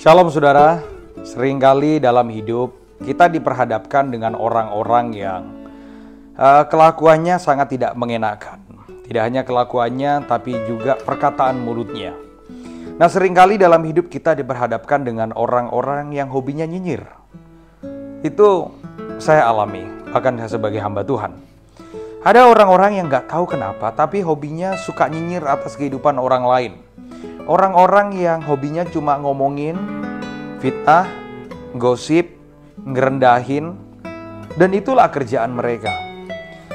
Shalom saudara, seringkali dalam hidup kita diperhadapkan dengan orang-orang yang kelakuannya sangat tidak mengenakan. Tidak hanya kelakuannya tapi juga perkataan mulutnya. Nah, seringkali dalam hidup kita diperhadapkan dengan orang-orang yang hobinya nyinyir. Itu saya alami, bahkan saya sebagai hamba Tuhan. Ada orang-orang yang gak tahu kenapa tapi hobinya suka nyinyir atas kehidupan orang lain. Orang-orang yang hobinya cuma ngomongin, fitnah, gosip, ngerendahin, dan itulah kerjaan mereka.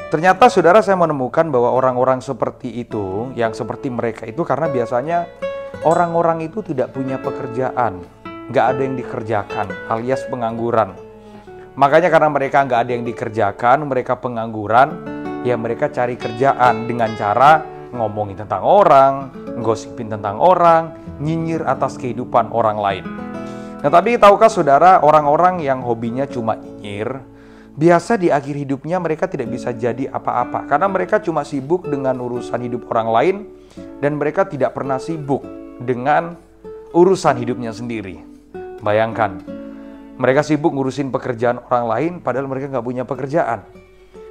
Ternyata saudara, saya menemukan bahwa orang-orang seperti itu, yang seperti mereka itu karena biasanya orang-orang itu tidak punya pekerjaan, nggak ada yang dikerjakan, alias pengangguran. Makanya karena mereka nggak ada yang dikerjakan, mereka pengangguran, ya mereka cari kerjaan dengan cara ngomongin tentang orang, gosipin tentang orang, nyinyir atas kehidupan orang lain. Nah, tapi tahukah saudara, orang-orang yang hobinya cuma nyinyir, biasa di akhir hidupnya mereka tidak bisa jadi apa-apa. Karena mereka cuma sibuk dengan urusan hidup orang lain, dan mereka tidak pernah sibuk dengan urusan hidupnya sendiri. Bayangkan, mereka sibuk ngurusin pekerjaan orang lain, padahal mereka nggak punya pekerjaan.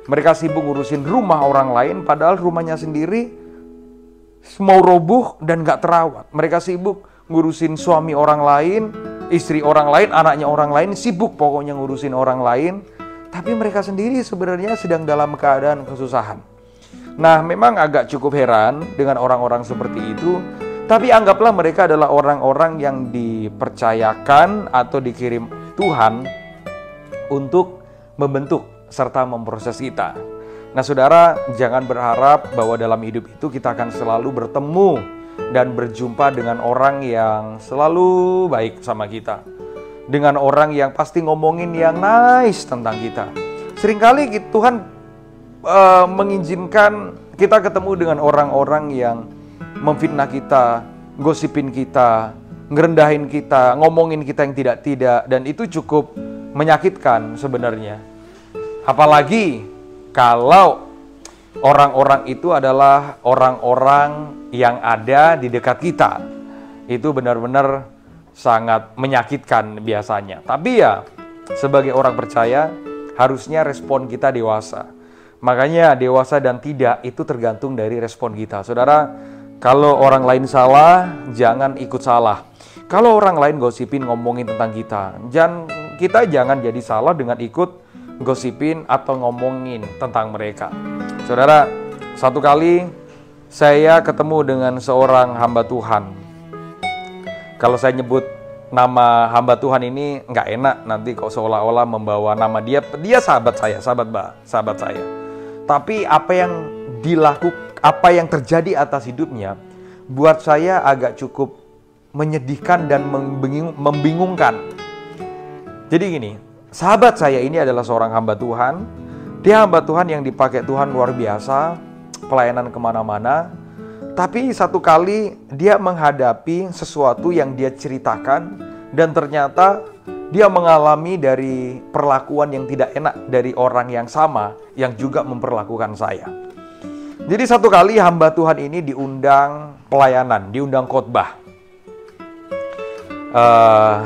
Mereka sibuk ngurusin rumah orang lain, padahal rumahnya sendiri mau roboh dan gak terawat. Mereka sibuk ngurusin suami orang lain, istri orang lain, anaknya orang lain, sibuk pokoknya ngurusin orang lain. Tapi mereka sendiri sebenarnya sedang dalam keadaan kesusahan. Nah, memang agak cukup heran dengan orang-orang seperti itu. Tapi anggaplah mereka adalah orang-orang yang dipercayakan atau dikirim Tuhan untuk membentuk serta memproses kita. Nah saudara, jangan berharap bahwa dalam hidup itu kita akan selalu bertemu dan berjumpa dengan orang yang selalu baik sama kita, dengan orang yang pasti ngomongin yang nice tentang kita. Seringkali Tuhan mengizinkan kita ketemu dengan orang-orang yang memfitnah kita, gosipin kita, ngerendahin kita, ngomongin kita yang tidak-tidak, dan itu cukup menyakitkan sebenarnya. Apalagi kalau orang-orang itu adalah orang-orang yang ada di dekat kita. Itu benar-benar sangat menyakitkan biasanya. Tapi ya, sebagai orang percaya, harusnya respon kita dewasa. Makanya dewasa dan tidak itu tergantung dari respon kita. Saudara, kalau orang lain salah, jangan ikut salah. Kalau orang lain gosipin ngomongin tentang kita jangan jadi salah dengan ikut gosipin atau ngomongin tentang mereka. Saudara, satu kali saya ketemu dengan seorang hamba Tuhan. Kalau saya nyebut nama hamba Tuhan ini nggak enak, nanti kok seolah-olah membawa nama dia. Dia sahabat saya, sahabat saya. Tapi apa yang terjadi atas hidupnya buat saya agak cukup menyedihkan dan membingungkan. Jadi gini, sahabat saya ini adalah seorang hamba Tuhan. Dia hamba Tuhan yang dipakai Tuhan luar biasa, pelayanan kemana-mana. Tapi satu kali dia menghadapi sesuatu yang dia ceritakan, dan ternyata dia mengalami dari perlakuan yang tidak enak dari orang yang sama, yang juga memperlakukan saya. Jadi satu kali hamba Tuhan ini diundang pelayanan, diundang khotbah.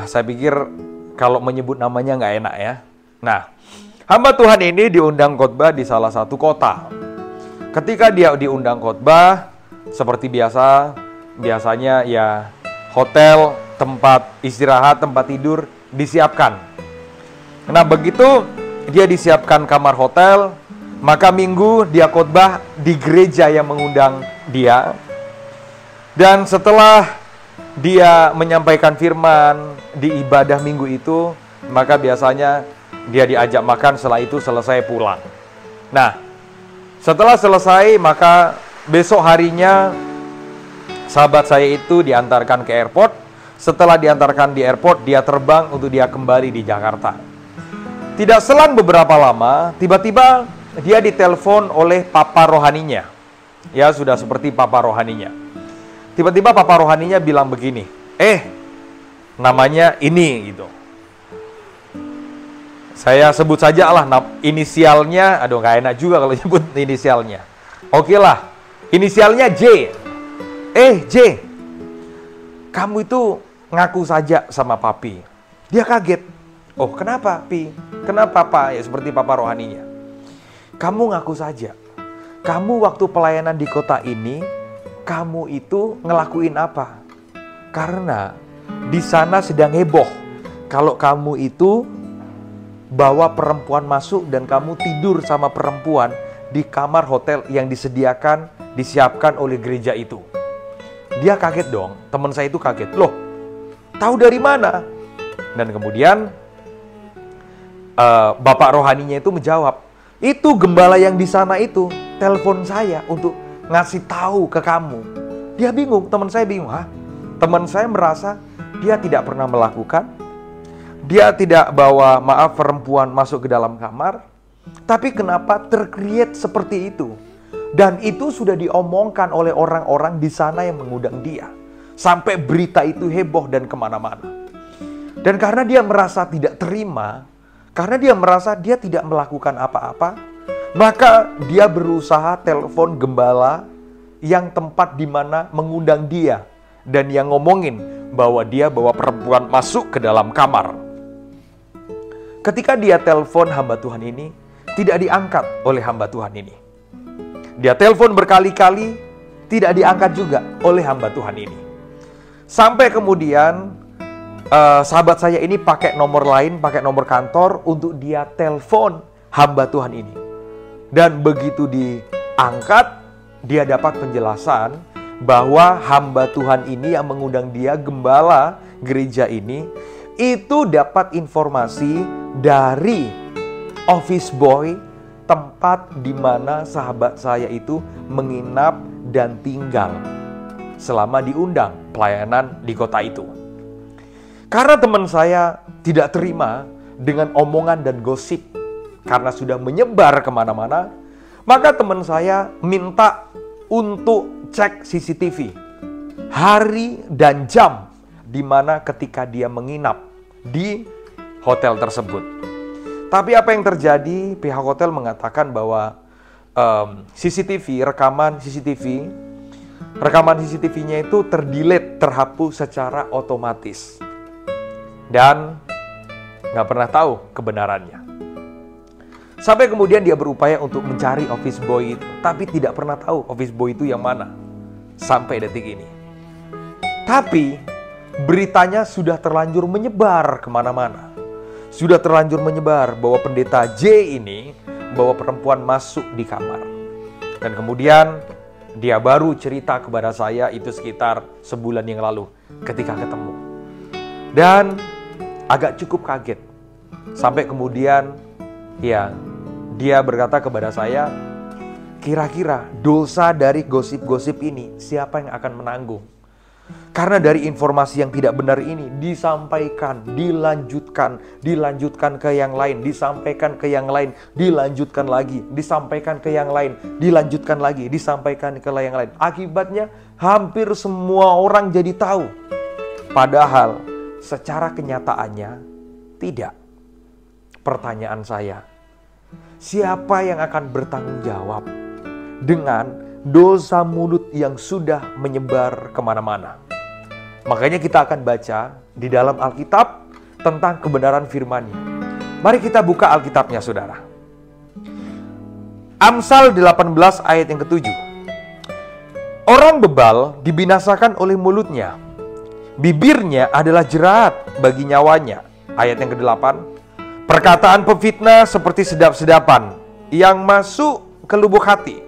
Saya pikir kalau menyebut namanya nggak enak ya. Nah, hamba Tuhan ini diundang khotbah di salah satu kota. Ketika dia diundang khotbah, seperti biasanya ya hotel, tempat istirahat, tempat tidur disiapkan. Nah, begitu dia disiapkan kamar hotel, maka minggu dia khotbah di gereja yang mengundang dia. Dan setelah dia menyampaikan firman di ibadah minggu itu, maka biasanya dia diajak makan, setelah itu selesai pulang. Nah, setelah selesai, maka besok harinya sahabat saya itu diantarkan ke airport. Setelah diantarkan di airport, dia terbang untuk dia kembali di Jakarta. Tidak selang beberapa lama, tiba-tiba dia ditelepon oleh papa rohaninya. Ya, sudah seperti papa rohaninya. Tiba-tiba papa rohaninya bilang begini, namanya ini gitu. Saya sebut saja lah inisialnya, aduh gak enak juga kalau nyebut inisialnya. Oke lah, inisialnya J. J, kamu itu ngaku saja sama papi. Dia kaget. Oh, kenapa, Pi? Kenapa, Pak? Ya seperti papa rohaninya. Kamu ngaku saja. Kamu waktu pelayanan di kota ini, kamu itu ngelakuin apa? Karena di sana sedang heboh. Kalau kamu itu bawa perempuan masuk dan kamu tidur sama perempuan di kamar hotel yang disiapkan oleh gereja itu. Dia kaget dong, teman saya itu kaget. Loh, tahu dari mana? Dan kemudian bapak rohaninya itu menjawab, itu gembala yang di sana itu telepon saya untuk ngasih tahu ke kamu. Dia bingung, teman saya bingung. Hah? Teman saya merasa dia tidak pernah melakukan. Dia tidak bawa perempuan masuk ke dalam kamar. Tapi kenapa tercreate seperti itu? Dan itu sudah diomongkan oleh orang-orang di sana yang mengundang dia. Sampai berita itu heboh dan kemana-mana. Dan karena dia merasa tidak terima, karena dia merasa dia tidak melakukan apa-apa, maka dia berusaha telepon gembala yang tempat di mana mengundang dia. Dan yang ngomongin bahwa dia bawa perempuan masuk ke dalam kamar. Ketika dia telepon hamba Tuhan ini, tidak diangkat oleh hamba Tuhan ini. Dia telepon berkali-kali, tidak diangkat juga oleh hamba Tuhan ini. Sampai kemudian sahabat saya ini pakai nomor lain, pakai nomor kantor untuk dia telepon hamba Tuhan ini. Dan begitu diangkat, dia dapat penjelasan bahwa hamba Tuhan ini yang mengundang dia, gembala gereja ini, itu dapat informasi dari office boy tempat di mana sahabat saya itu menginap dan tinggal selama diundang pelayanan di kota itu. Karena teman saya tidak terima dengan omongan dan gosip karena sudah menyebar kemana-mana, maka teman saya minta untuk cek CCTV hari dan jam di mana ketika dia menginap di hotel tersebut. Tapi apa yang terjadi? Pihak hotel mengatakan bahwa rekaman CCTV-nya itu terdelete, terhapus secara otomatis. Dan nggak pernah tahu kebenarannya. Sampai kemudian dia berupaya untuk mencari office boy itu, tapi tidak pernah tahu office boy itu yang mana. Sampai detik ini. Tapi beritanya sudah terlanjur menyebar kemana-mana. Sudah terlanjur menyebar bahwa pendeta J ini bawa perempuan masuk di kamar. Dan kemudian dia baru cerita kepada saya itu sekitar sebulan yang lalu ketika ketemu. Dan agak cukup kaget. Sampai kemudian dia berkata kepada saya, kira-kira dosa dari gosip-gosip ini siapa yang akan menanggung? Karena dari informasi yang tidak benar ini disampaikan, dilanjutkan ke yang lain, disampaikan ke yang lain, dilanjutkan lagi, disampaikan ke yang lain, dilanjutkan lagi, disampaikan ke yang lain. Akibatnya hampir semua orang jadi tahu. Padahal secara kenyataannya tidak. Pertanyaan saya, siapa yang akan bertanggung jawab dengan dosa mulut yang sudah menyebar kemana-mana? Makanya kita akan baca di dalam Alkitab tentang kebenaran firman-Nya. Mari kita buka Alkitabnya, saudara. Amsal 18 ayat yang ke-7. Orang bebal dibinasakan oleh mulutnya. Bibirnya adalah jerat bagi nyawanya. Ayat yang ke-8. Perkataan pemfitnah seperti sedap-sedapan yang masuk ke lubuk hati.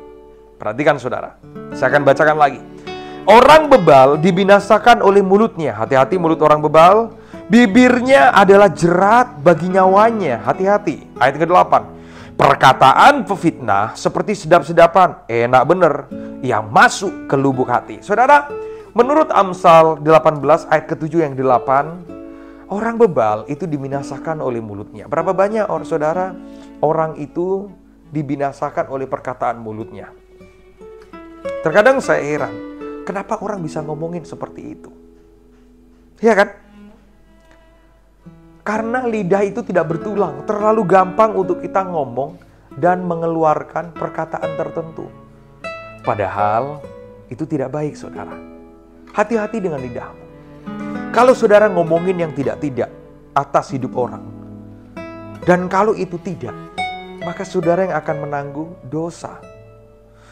Perhatikan saudara, saya akan bacakan lagi. Orang bebal dibinasakan oleh mulutnya. Hati-hati mulut orang bebal. Bibirnya adalah jerat bagi nyawanya. Hati-hati. Ayat ke-8. Perkataan pemfitnah seperti sedap-sedapan. Enak bener. Yang masuk ke lubuk hati. Saudara, menurut Amsal 18 ayat ke-7 yang 8, orang bebal itu dibinasakan oleh mulutnya. Berapa banyak saudara orang itu dibinasakan oleh perkataan mulutnya? Terkadang saya heran, kenapa orang bisa ngomongin seperti itu? Iya kan? Karena lidah itu tidak bertulang, terlalu gampang untuk kita ngomong dan mengeluarkan perkataan tertentu. Padahal itu tidak baik, saudara. Hati-hati dengan lidahmu. Kalau saudara ngomongin yang tidak-tidak atas hidup orang, dan kalau itu tidak, maka saudara yang akan menanggung dosa.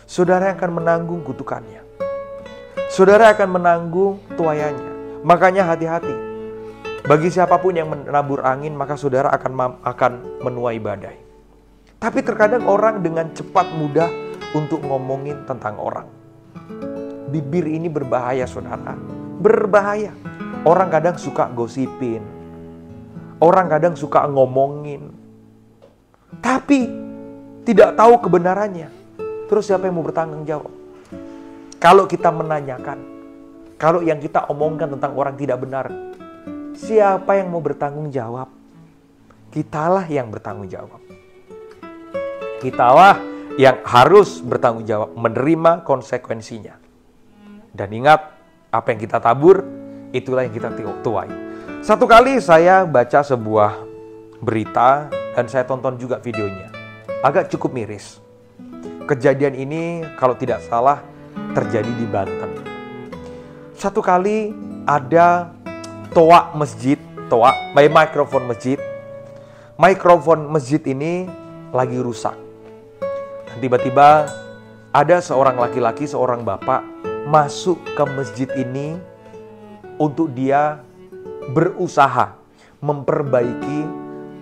Saudara yang akan menanggung kutukannya. Saudara akan menanggung tuaiannya. Makanya hati-hati. Bagi siapapun yang menabur angin, maka saudara akan menuai badai. Tapi terkadang orang dengan cepat mudah untuk ngomongin tentang orang. Bibir ini berbahaya, saudara. Berbahaya. Orang kadang suka gosipin. Orang kadang suka ngomongin. Tapi tidak tahu kebenarannya. Terus siapa yang mau bertanggung jawab? Kalau kita menanyakan, kalau yang kita omongkan tentang orang tidak benar, siapa yang mau bertanggung jawab? Kitalah yang bertanggung jawab. Kitalah yang harus bertanggung jawab, menerima konsekuensinya. Dan ingat, apa yang kita tabur, itulah yang kita tuai. Satu kali saya baca sebuah berita, dan saya tonton juga videonya. Agak cukup miris. Kejadian ini kalau tidak salah terjadi di Banten. Satu kali ada toa masjid, mikrofon masjid. Mikrofon masjid ini lagi rusak. Dan tiba-tiba ada seorang laki-laki, seorang bapak masuk ke masjid ini untuk dia berusaha memperbaiki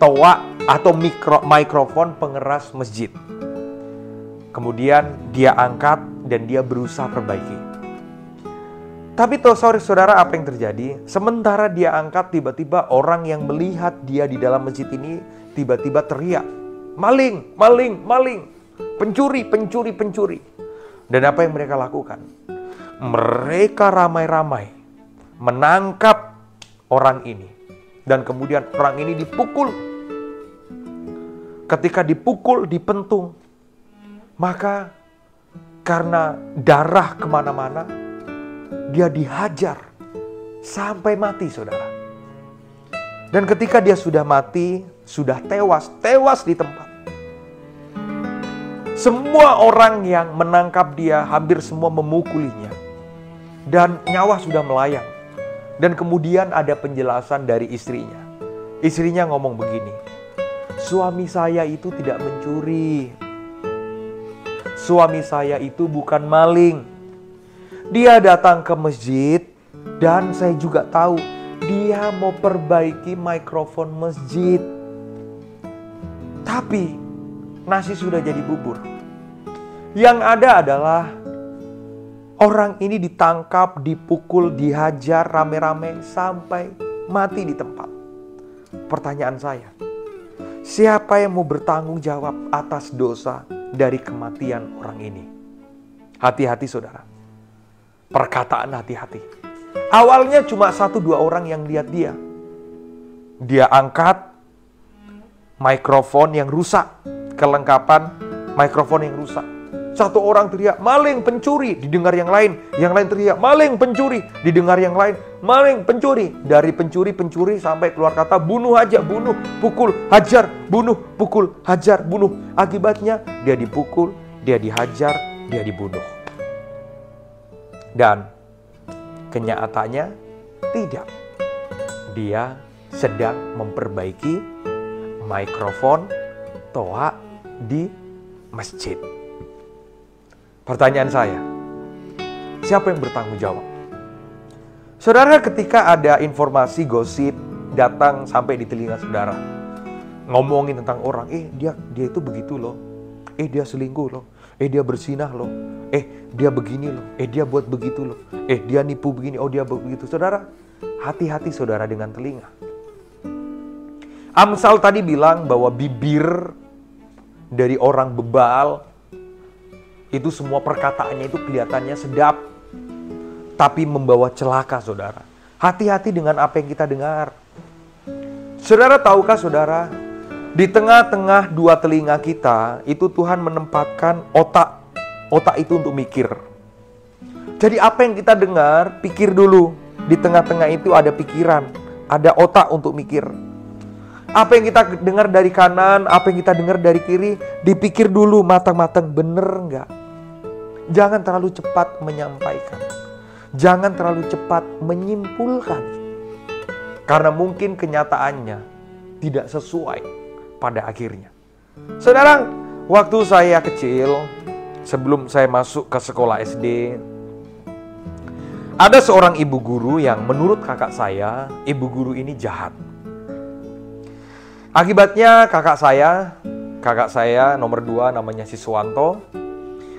toa atau mikrofon pengeras masjid. Kemudian dia angkat dan dia berusaha perbaiki. Tapi saudara, apa yang terjadi? Sementara dia angkat, tiba-tiba orang yang melihat dia di dalam masjid ini tiba-tiba teriak, "Maling, maling, maling! Pencuri, pencuri, pencuri!" Dan apa yang mereka lakukan? Mereka ramai-ramai menangkap orang ini. Dan kemudian orang ini dipukul. Ketika dipukul, dipentung, maka karena darah kemana-mana, dia dihajar sampai mati, saudara. Dan ketika dia sudah mati, sudah tewas di tempat. Semua orang yang menangkap dia hampir semua memukulinya. Dan nyawa sudah melayang. Dan kemudian ada penjelasan dari istrinya. Istrinya ngomong begini, "Suami saya itu tidak mencuri. Suami saya itu bukan maling. Dia datang ke masjid dan saya juga tahu dia mau perbaiki mikrofon masjid. Tapi nasi sudah jadi bubur. Yang ada adalah orang ini ditangkap, dipukul, dihajar rame-rame sampai mati di tempat." Pertanyaan saya, siapa yang mau bertanggung jawab atas dosa dari kematian orang ini? Hati-hati, saudara. Perkataan hati-hati. Awalnya cuma 1-2 orang yang lihat dia. Dia angkat mikrofon yang rusak. Kelengkapan mikrofon yang rusak. Satu orang teriak, "Maling, pencuri!" Didengar yang lain. Yang lain teriak, "Maling, pencuri!" Didengar yang lain, "Maling, pencuri!" Dari pencuri sampai keluar kata, "Bunuh aja, bunuh, pukul, hajar, bunuh, pukul, hajar, bunuh." Akibatnya dia dipukul, dia dihajar, dia dibunuh. Dan kenyataannya tidak. Dia sedang memperbaiki mikrofon toa di masjid. Pertanyaan saya, siapa yang bertanggung jawab? Saudara, ketika ada informasi gosip datang sampai di telinga saudara, ngomongin tentang orang, dia itu begitu loh, dia selingkuh loh, dia berzinah loh, dia begini loh, dia buat begitu loh, dia nipu begini, dia begitu. Saudara, hati-hati saudara dengan telinga. Amsal tadi bilang bahwa bibir dari orang bebal itu semua perkataannya itu kelihatannya sedap, tapi membawa celaka, saudara. Hati-hati dengan apa yang kita dengar. Saudara, tahukah saudara, di tengah-tengah 2 telinga kita, itu Tuhan menempatkan otak. Otak itu untuk mikir. Jadi apa yang kita dengar, pikir dulu. Di tengah-tengah itu ada pikiran, ada otak untuk mikir. Apa yang kita dengar dari kanan, apa yang kita dengar dari kiri, dipikir dulu matang-matang, bener enggak? Jangan terlalu cepat menyampaikan. Jangan terlalu cepat menyimpulkan. Karena mungkin kenyataannya tidak sesuai pada akhirnya. Saudara, waktu saya kecil, sebelum saya masuk ke sekolah SD, ada seorang ibu guru yang menurut kakak saya, ibu guru ini jahat. Akibatnya kakak saya nomor 2 namanya Siswanto.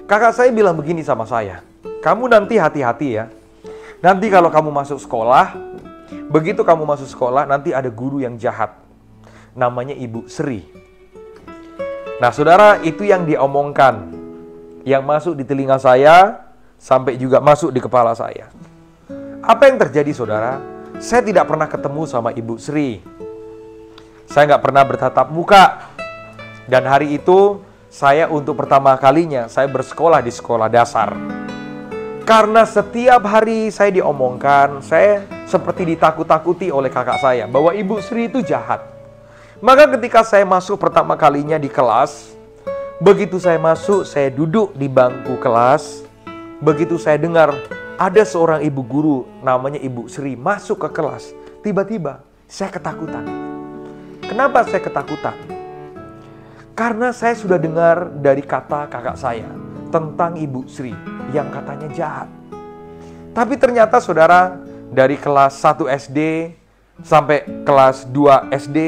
Kakak saya bilang begini sama saya, kamu nanti hati-hati ya. Nanti kalau kamu masuk sekolah, begitu kamu masuk sekolah, nanti ada guru yang jahat. Namanya Ibu Sri. Nah saudara, itu yang diomongkan, yang masuk di telinga saya, sampai juga masuk di kepala saya. Apa yang terjadi saudara? Saya tidak pernah ketemu sama Ibu Sri. Saya nggak pernah bertatap muka. Dan hari itu, saya untuk pertama kalinya, saya bersekolah di sekolah dasar. Karena setiap hari saya diomongkan, saya seperti ditakut-takuti oleh kakak saya, bahwa Ibu Sri itu jahat. Maka ketika saya masuk pertama kalinya di kelas, begitu saya masuk, saya duduk di bangku kelas. Begitu saya dengar ada seorang ibu guru namanya Ibu Sri masuk ke kelas, tiba-tiba saya ketakutan. Kenapa saya ketakutan? Karena saya sudah dengar dari kata kakak saya tentang Ibu Sri yang katanya jahat. Tapi ternyata saudara, dari kelas 1 SD sampai kelas 2 SD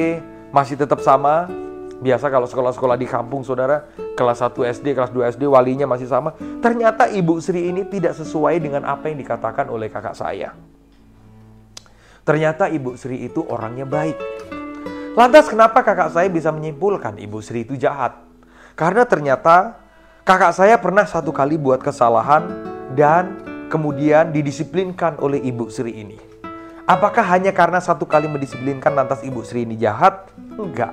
masih tetap sama. Biasa kalau sekolah-sekolah di kampung saudara, kelas 1 SD, kelas 2 SD walinya masih sama. Ternyata Ibu Sri ini tidak sesuai dengan apa yang dikatakan oleh kakak saya. Ternyata Ibu Sri itu orangnya baik. Lantas kenapa kakak saya bisa menyimpulkan Ibu Sri itu jahat? Karena ternyata kakak saya pernah satu kali buat kesalahan dan kemudian didisiplinkan oleh Ibu Sri ini. Apakah hanya karena satu kali mendisiplinkan lantas Ibu Sri ini jahat? Enggak.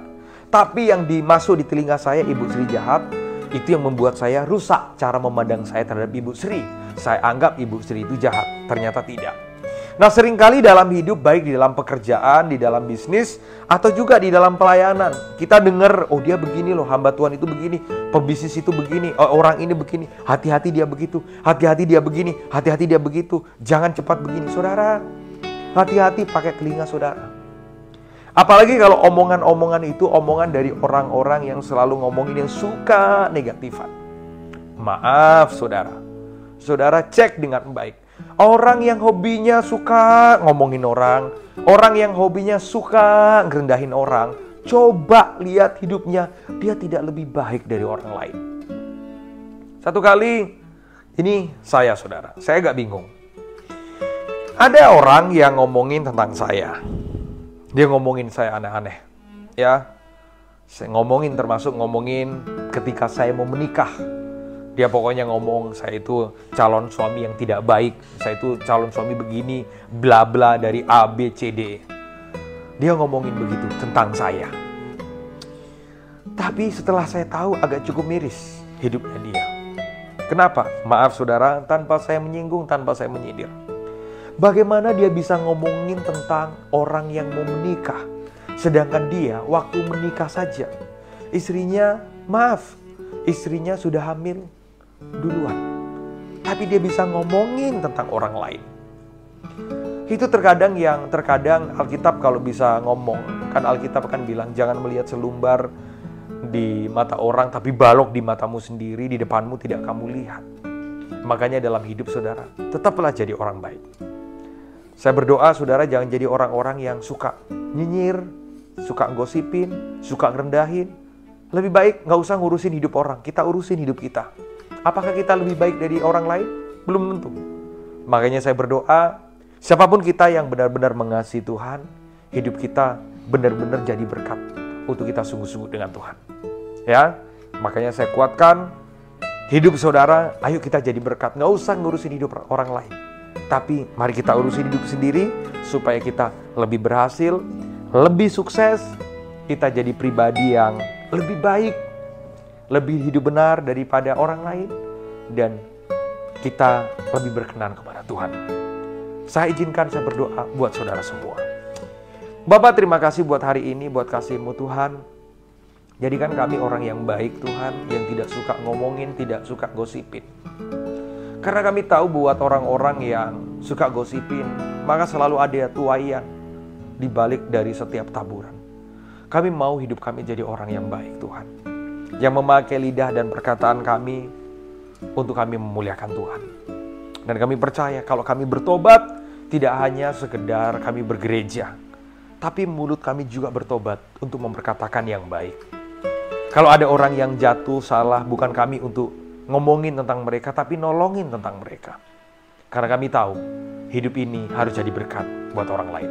Tapi yang dimasuk di telinga saya Ibu Sri jahat, itu yang membuat saya rusak cara memandang saya terhadap Ibu Sri. Saya anggap Ibu Sri itu jahat, ternyata tidak. Nah seringkali dalam hidup, baik di dalam pekerjaan, di dalam bisnis, atau juga di dalam pelayanan, kita dengar, oh dia begini loh, hamba Tuhan itu begini, pebisnis itu begini, orang ini begini, hati-hati dia begitu, hati-hati dia begini, hati-hati dia begitu, jangan cepat begini. Saudara, hati-hati pakai telinga saudara. Apalagi kalau omongan-omongan itu omongan dari orang-orang yang selalu ngomongin yang suka negatifan. Maaf saudara, saudara cek dengan baik. Orang yang hobinya suka ngomongin orang yang hobinya suka ngerendahin orang, coba lihat hidupnya, dia tidak lebih baik dari orang lain. Satu kali, ini saya saudara, saya agak bingung. Ada orang yang ngomongin tentang saya. Dia ngomongin saya aneh-aneh. Ya, saya ngomongin termasuk ngomongin ketika saya mau menikah. Dia pokoknya ngomong saya itu calon suami yang tidak baik, saya itu calon suami begini, bla bla dari A, B, C, D. Dia ngomongin begitu tentang saya. Tapi setelah saya tahu agak cukup miris hidupnya dia. Kenapa? Maaf saudara, tanpa saya menyinggung, tanpa saya menyindir. Bagaimana dia bisa ngomongin tentang orang yang mau menikah, sedangkan dia waktu menikah saja, istrinya sudah hamil duluan. Tapi dia bisa ngomongin tentang orang lain. Itu terkadang Alkitab kalau bisa ngomong, kan Alkitab kan bilang jangan melihat selumbar di mata orang, tapi balok di matamu sendiri, di depanmu tidak kamu lihat. Makanya dalam hidup saudara, tetaplah jadi orang baik. Saya berdoa saudara jangan jadi orang-orang yang suka nyinyir, suka gosipin, suka ngerendahin. Lebih baik nggak usah ngurusin hidup orang, kita urusin hidup kita. Apakah kita lebih baik dari orang lain? Belum tentu. Makanya saya berdoa, siapapun kita yang benar-benar mengasihi Tuhan, hidup kita benar-benar jadi berkat untuk kita sungguh-sungguh dengan Tuhan. Ya, makanya saya kuatkan hidup saudara, ayo kita jadi berkat. Nggak usah ngurusin hidup orang lain. Tapi mari kita urusin hidup sendiri supaya kita lebih berhasil, lebih sukses, kita jadi pribadi yang lebih baik, lebih hidup benar daripada orang lain, dan kita lebih berkenan kepada Tuhan. Saya izinkan saya berdoa buat saudara semua. Bapak terima kasih buat hari ini, buat kasih-Mu Tuhan. Jadikan kami orang yang baik Tuhan, yang tidak suka ngomongin, tidak suka gosipin. Karena kami tahu buat orang-orang yang suka gosipin, maka selalu ada tuaian di balik dari setiap taburan. Kami mau hidup kami jadi orang yang baik, Tuhan, yang memakai lidah dan perkataan kami untuk kami memuliakan Tuhan. Dan kami percaya kalau kami bertobat, tidak hanya sekedar kami bergereja, tapi mulut kami juga bertobat untuk memperkatakan yang baik. Kalau ada orang yang jatuh salah, bukan kami untuk ngomongin tentang mereka, tapi nolongin tentang mereka. Karena kami tahu hidup ini harus jadi berkat buat orang lain.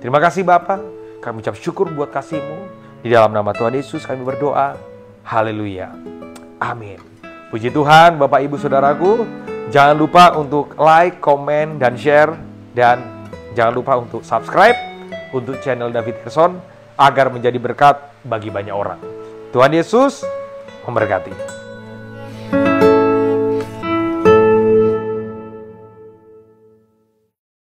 Terima kasih Bapa, kami ucap syukur buat kasih-Mu. Di dalam nama Tuhan Yesus kami berdoa. Haleluya. Amin. Puji Tuhan Bapak Ibu Saudaraku. Jangan lupa untuk like, komen, dan share. Dan jangan lupa untuk subscribe untuk channel David Gerson agar menjadi berkat bagi banyak orang. Tuhan Yesus memberkati.